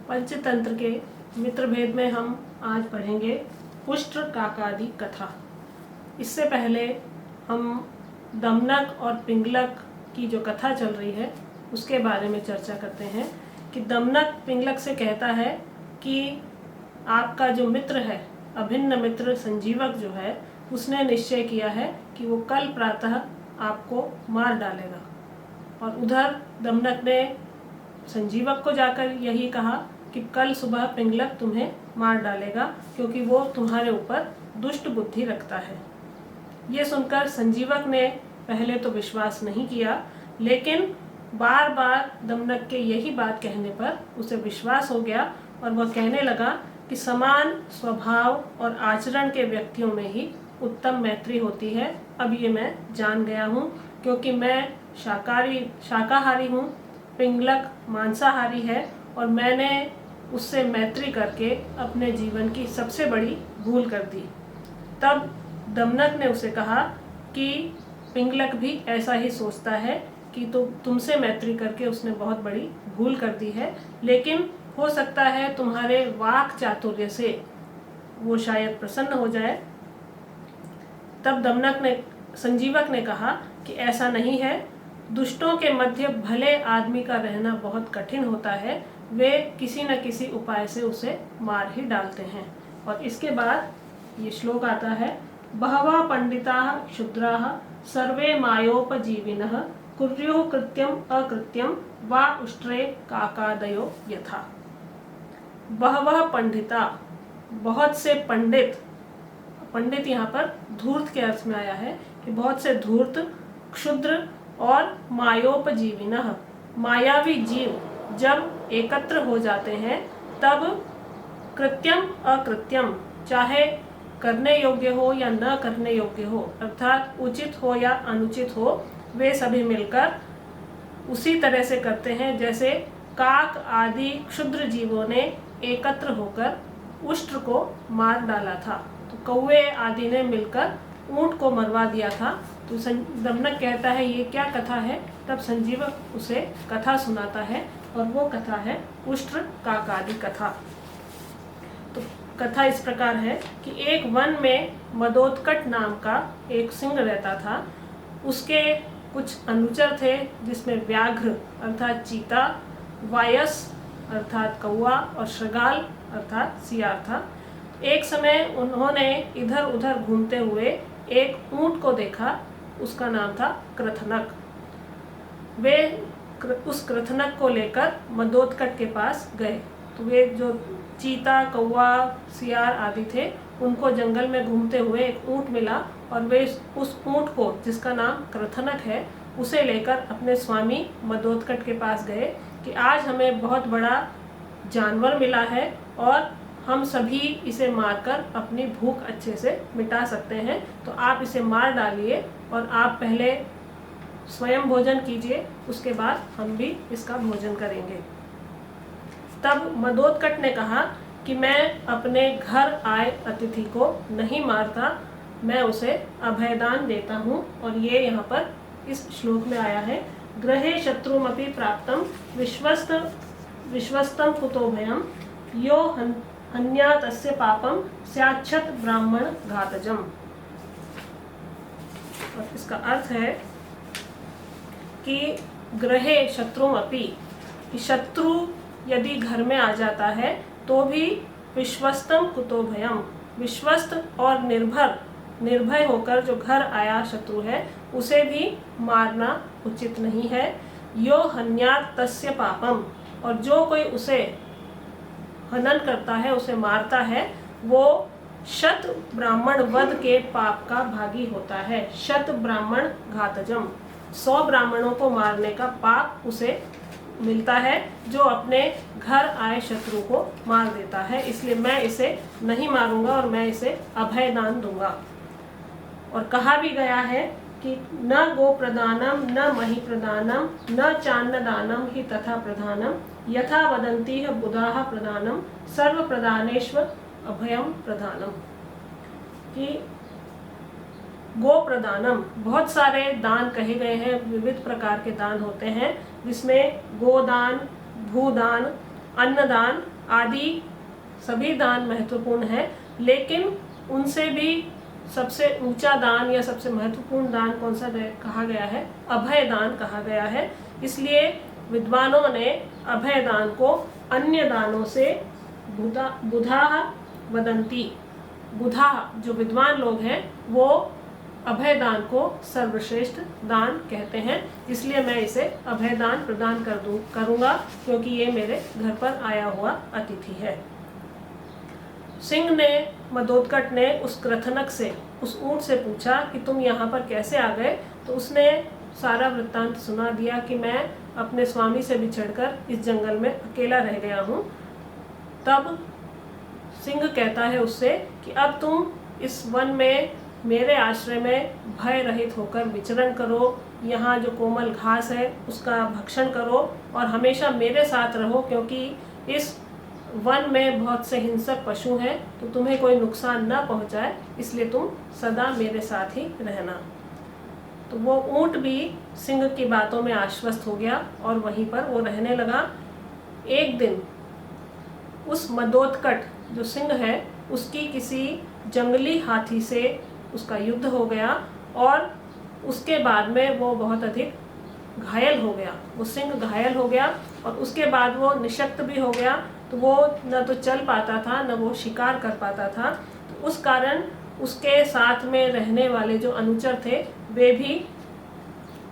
पंचतंत्र के मित्रभेद में हम आज पढ़ेंगे उष्ट्र काकादि कथा। इससे पहले हम दमनक और पिंगलक की जो कथा चल रही है उसके बारे में चर्चा करते हैं कि दमनक पिंगलक से कहता है कि आपका जो मित्र है, अभिन्न मित्र संजीवक जो है, उसने निश्चय किया है कि वो कल प्रातः आपको मार डालेगा। और उधर दमनक ने संजीवक को जाकर यही कहा कि कल सुबह पिंगलक तुम्हें मार डालेगा क्योंकि वो तुम्हारे ऊपर दुष्ट बुद्धि रखता है। ये सुनकर संजीवक ने पहले तो विश्वास नहीं किया, लेकिन बार बार दमनक के यही बात कहने पर उसे विश्वास हो गया और वह कहने लगा कि समान स्वभाव और आचरण के व्यक्तियों में ही उत्तम मैत्री होती है। अब ये मैं जान गया हूँ, क्योंकि मैं शाकाहारी हूँ, पिंगलक मांसाहारी है और मैंने उससे मैत्री करके अपने जीवन की सबसे बड़ी भूल कर दी। तब दमनक ने उसे कहा कि पिंगलक भी ऐसा ही सोचता है कि तुमसे मैत्री करके उसने बहुत बड़ी भूल कर दी है, लेकिन हो सकता है तुम्हारे वाक चातुर्य से वो शायद प्रसन्न हो जाए। तब संजीवक ने कहा कि ऐसा नहीं है, दुष्टों के मध्य भले आदमी का रहना बहुत कठिन होता है, वे किसी न किसी उपाय से उसे मार ही डालते हैं। और इसके बाद ये श्लोक आता है, बहवः पंडिताः क्षुद्राः सर्वे मायोपजीविनः कुर्युः कृत्यम अकृत्यम वा उष्ट्रे काकादयो यथा। बहवः पंडिता, बहुत से पंडित, पंडित यहाँ पर धूर्त के अर्थ में आया है कि बहुत से धूर्त, क्षुद्र और मायोपजीविनः, मायावी जीव जब एकत्र हो जाते हैं तब कृत्यम अकृत्यम, चाहे करने योग्य हो या न करने योग्य हो, अर्थात उचित हो या अनुचित हो, वे सभी मिलकर उसी तरह से करते हैं जैसे काक आदि क्षुद्र जीवों ने एकत्र होकर उष्ट्र को मार डाला था। तो कौवे आदि ने मिलकर ऊंट को मरवा दिया था। तो दमनक कहता है ये क्या कथा है। तब संजीवक उसे कथा सुनाता है और वो कथा है उष्ट्र काकादि कथा। तो कथा इस प्रकार है कि एक वन में मदोत्कट नाम का एक सिंह रहता था। उसके कुछ अनुचर थे जिसमें व्याघ्र अर्थात चीता, वायस अर्थात कौवा और शृगाल अर्थात सियार था। एक समय उन्होंने इधर उधर घूमते हुए एक ऊंट को देखा, उसका नाम था कृथनक। वे उस कृथनक को लेकर मदोत्कट के पास गए। तो वे जो चीता, कौवा, सियार आदि थे, उनको जंगल में घूमते हुए एक ऊंट मिला और वे उस ऊंट को, जिसका नाम कृथनक है, उसे लेकर अपने स्वामी मदोत्कट के पास गए कि आज हमें बहुत बड़ा जानवर मिला है और हम सभी इसे मारकर अपनी भूख अच्छे से मिटा सकते हैं, तो आप इसे मार डालिए और आप पहले स्वयं भोजन कीजिए, उसके बाद हम भी इसका भोजन करेंगे। तब मदोत्कट ने कहा कि मैं अपने घर आए अतिथि को नहीं मारता, मैं उसे अभयदान देता हूँ। और ये यहाँ पर इस श्लोक में आया है, गृहे शत्रुमपि प्राप्तम विश्वस्तम कुतो भयम यो हन्या तस्य पापम स्याच्छत ब्राह्मण घातजम। और इसका अर्थ है कि गृहे शत्रुमपि, कि शत्रु यदि घर में आ जाता है तो भी विश्वस्तम कुतो भयम, विश्वस्त और निर्भय होकर जो घर आया शत्रु है उसे भी मारना उचित नहीं है। यो हन्यात् तस्य पापम, और जो कोई उसे हनन करता है, उसे मारता है, वो शत ब्राह्मण वध के पाप का भागी होता है। शत ब्राह्मण घातजम, 100 ब्राह्मणों को मारने का पाप उसे मिलता है जो अपने घर आए शत्रु को मार देता है। इसलिए मैं इसे नहीं मारूंगा और मैं इसे अभयदान दूंगा। और कहा भी गया है कि न गो प्रदानम न मही प्रदानम न चान्न दानम ही तथा प्रधानम यथा वदंती है बुधाः प्रदानम सर्व प्रदानेश्वर अभयम प्रधानम। कि गो प्रदानम, बहुत सारे दान कहे गए हैं, विविध प्रकार के दान होते हैं जिसमें गोदान, भूदान अन्नदान आदि सभी दान महत्वपूर्ण है, लेकिन उनसे भी सबसे ऊंचा दान या सबसे महत्वपूर्ण दान कौन सा कहा गया है? अभय दान कहा गया है। इसलिए विद्वानों ने अभय दान को अन्य दानों से बुधा वदंती, बुधा जो विद्वान लोग हैं वो अभय दान को सर्वश्रेष्ठ दान कहते हैं। इसलिए मैं इसे अभय दान प्रदान करूंगा, क्योंकि ये मेरे घर पर आया हुआ अतिथि है। सिंह ने, मदोदकट ने उस क्रथनक से, उस ऊंट से पूछा कि तुम यहाँ पर कैसे आ गए? तो उसने सारा वृत्तांत सुना दिया कि मैं अपने स्वामी से बिछड़कर इस जंगल में अकेला रह गया हूँ। तब सिंह कहता है उससे कि अब तुम इस वन में मेरे आश्रय में भय रहित होकर विचरण करो, यहाँ जो कोमल घास है उसका भक्षण करो और हमेशा मेरे साथ रहो, क्योंकि इस वन में बहुत से हिंसक पशु हैं, तो तुम्हें कोई नुकसान न पहुँचाए, इसलिए तुम सदा मेरे साथ ही रहना। तो वो ऊंट भी सिंह की बातों में आश्वस्त हो गया और वहीं पर वो रहने लगा। एक दिन उस मदोदकट जो सिंह है उसकी किसी जंगली हाथी से उसका युद्ध हो गया और उसके बाद में वो बहुत अधिक घायल हो गया। वो सिंह घायल हो गया और उसके बाद वो निशक्त भी हो गया, तो वो न तो चल पाता था न वो शिकार कर पाता था। तो उस कारण उसके साथ में रहने वाले जो अनुचर थे वे भी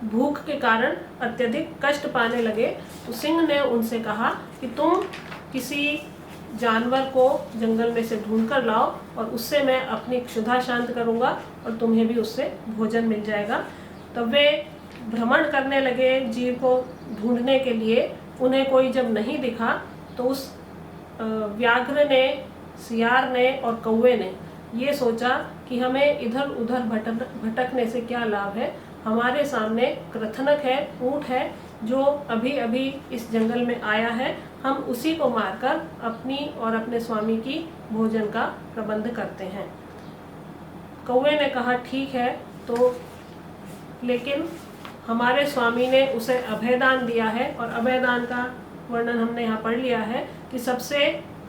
भूख के कारण अत्यधिक कष्ट पाने लगे। तो सिंह ने उनसे कहा कि तुम किसी जानवर को जंगल में से ढूंढ कर लाओ और उससे मैं अपनी क्षुधा शांत करूंगा और तुम्हें भी उससे भोजन मिल जाएगा। तब वे भ्रमण करने लगे जीव को ढूंढने के लिए। उन्हें कोई जब नहीं दिखा तो उस व्याघ्र ने, सियार ने और कौवे ने ये सोचा कि हमें इधर उधर भटकने से क्या लाभ है। हमारे सामने क्रथनक है, ऊंट है जो अभी अभी इस जंगल में आया है, हम उसी को मारकर अपनी और अपने स्वामी की भोजन का प्रबंध करते हैं। कौवे ने कहा ठीक है, तो लेकिन हमारे स्वामी ने उसे अभयदान दिया है और अभयदान का वर्णन हमने यहाँ पढ़ लिया है कि सबसे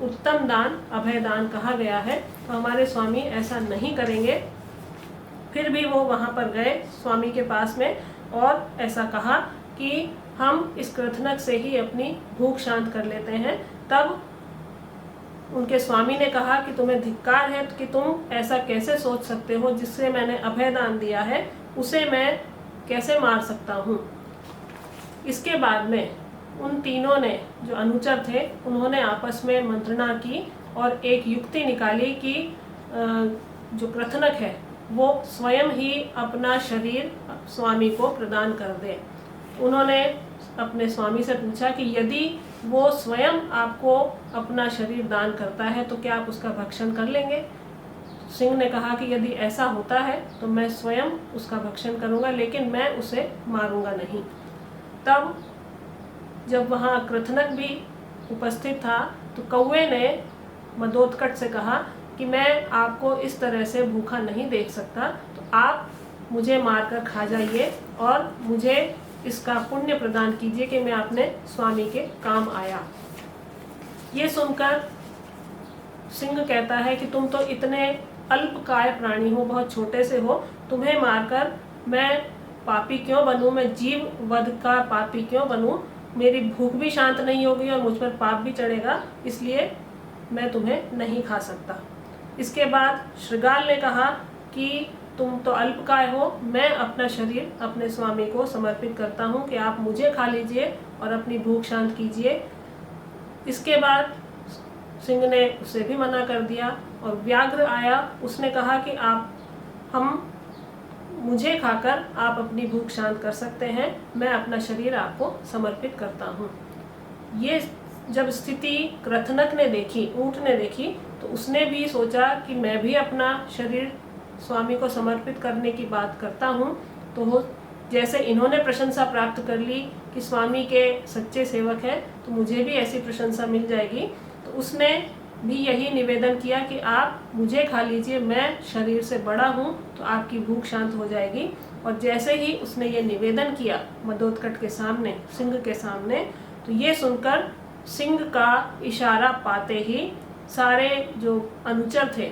उत्तम दान अभयदान कहा गया है, तो हमारे स्वामी ऐसा नहीं करेंगे। फिर भी वो वहाँ पर गए स्वामी के पास में और ऐसा कहा कि हम इस क्रथनक से ही अपनी भूख शांत कर लेते हैं। तब उनके स्वामी ने कहा कि तुम्हें धिक्कार है कि तुम ऐसा कैसे सोच सकते हो, जिससे मैंने अभयदान दिया है उसे मैं कैसे मार सकता हूँ। इसके बाद में उन तीनों ने, जो अनुचर थे, उन्होंने आपस में मंत्रणा की और एक युक्ति निकाली कि जो क्रथनक है वो स्वयं ही अपना शरीर स्वामी को प्रदान कर दे। उन्होंने अपने स्वामी से पूछा कि यदि वो स्वयं आपको अपना शरीर दान करता है तो क्या आप उसका भक्षण कर लेंगे? सिंह ने कहा कि यदि ऐसा होता है तो मैं स्वयं उसका भक्षण करूंगा, लेकिन मैं उसे मारूंगा नहीं। तब जब वहाँ क्रथनक भी उपस्थित था तो कौवे ने मदोदकट से कहा कि मैं आपको इस तरह से भूखा नहीं देख सकता, तो आप मुझे मारकर खा जाइए और मुझे इसका पुण्य प्रदान कीजिए कि मैं अपने स्वामी के काम आया। ये सुनकर सिंह कहता है कि तुम तो इतने अल्पकाय प्राणी हो, बहुत छोटे से हो, तुम्हें मारकर मैं पापी क्यों बनूं, मैं जीव वध का पापी क्यों बनूं? मेरी भूख भी शांत नहीं होगी और मुझ पर पाप भी चढ़ेगा, इसलिए मैं तुम्हें नहीं खा सकता। इसके बाद श्रृगाल ने कहा कि तुम तो अल्पकाय हो, मैं अपना शरीर अपने स्वामी को समर्पित करता हूँ कि आप मुझे खा लीजिए और अपनी भूख शांत कीजिए। इसके बाद सिंह ने उसे भी मना कर दिया और व्याघ्र आया, उसने कहा कि मुझे खाकर आप अपनी भूख शांत कर सकते हैं, मैं अपना शरीर आपको समर्पित करता हूँ। ये जब स्थिति क्रथनक ने देखी, ऊंट ने देखी, तो उसने भी सोचा कि मैं भी अपना शरीर स्वामी को समर्पित करने की बात करता हूँ, तो जैसे इन्होंने प्रशंसा प्राप्त कर ली कि स्वामी के सच्चे सेवक हैं, तो मुझे भी ऐसी प्रशंसा मिल जाएगी। तो उसने भी यही निवेदन किया कि आप मुझे खा लीजिए, मैं शरीर से बड़ा हूँ, तो आपकी भूख शांत हो जाएगी। और जैसे ही उसने ये निवेदन किया मदोदकट के सामने, सिंह के सामने, तो ये सुनकर सिंह का इशारा पाते ही सारे जो अनुचर थे,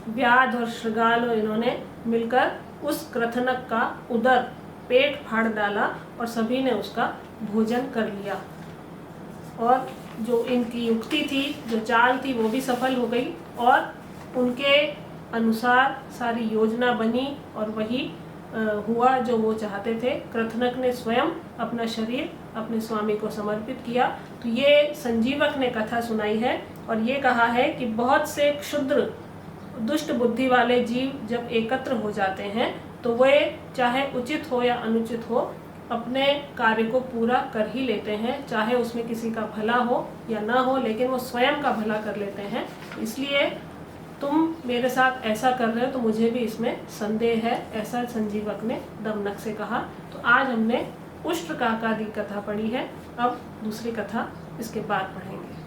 व्याध और श्रृगाल, और इन्होंने मिलकर उस कृतनक का उदर पेट फाड़ डाला और सभी ने उसका भोजन कर लिया। और जो इनकी युक्ति थी, जो चाल थी, वो भी सफल हो गई और उनके अनुसार सारी योजना बनी और वही हुआ जो वो चाहते थे। कृतनक ने स्वयं अपना शरीर अपने स्वामी को समर्पित किया। तो ये संजीवक ने कथा सुनाई है और ये कहा है कि बहुत से क्षुद्र दुष्ट बुद्धि वाले जीव जब एकत्र हो जाते हैं तो वे चाहे उचित हो या अनुचित हो अपने कार्य को पूरा कर ही लेते हैं, चाहे उसमें किसी का भला हो या ना हो, लेकिन वो स्वयं का भला कर लेते हैं। इसलिए तुम मेरे साथ ऐसा कर रहे हो तो मुझे भी इसमें संदेह है, ऐसा संजीवक ने दमनक से कहा। तो आज हमने उष्ट्र काकादि कथा पढ़ी है, अब दूसरी कथा इसके बाद पढ़ेंगे।